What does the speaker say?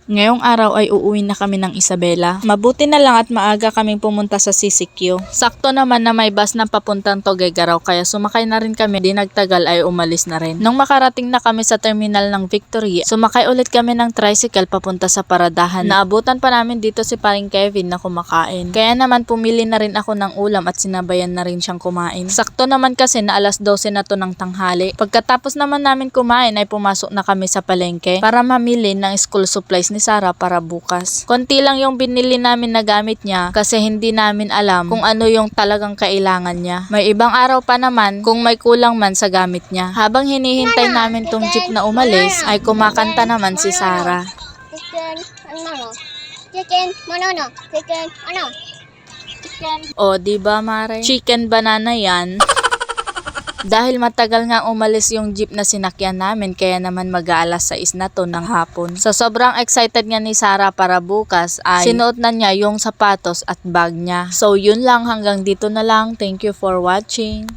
Ngayong araw ay uuwi na kami ng Isabela. Mabuti na lang at maaga kaming pumunta sa CCQ. Sakto naman na may bus na papuntang Tuguegarao kaya sumakay na rin kami. Di nagtagal ay umalis na rin. Nung makarating na kami sa terminal ng Victory, sumakay ulit kami ng tricycle papunta sa paradahan. Naabutan pa namin dito si paring Kevin na kumakain. Kaya naman pumili na rin ako ng ulam at sinabayan na rin siyang kumain. Sakto naman kasi na alas 12 na to ng tanghali. Pagkatapos naman namin kumain ay pumasok na kami sa palengke para mamili ng school supplies ni Sarah para bukas. Konti lang yung binili namin na gamit niya kasi hindi namin alam kung ano yung talagang kailangan niya. May ibang araw pa naman kung may kulang man sa gamit niya. Habang hinihintay namin tong jeep na umalis ay kumakanta naman si Sarah. Chicken, ano? Chicken, banana. Chicken, ano? Chicken. O, diba Mare? Chicken banana yan. Dahil matagal nga umalis yung jeep na sinakyan namin kaya naman mag-aalas 6 na to ng hapon. So sobrang excited nga ni Sarah para bukas ay sinuot na niya yung sapatos at bag niya. So yun lang, hanggang dito na lang. Thank you for watching.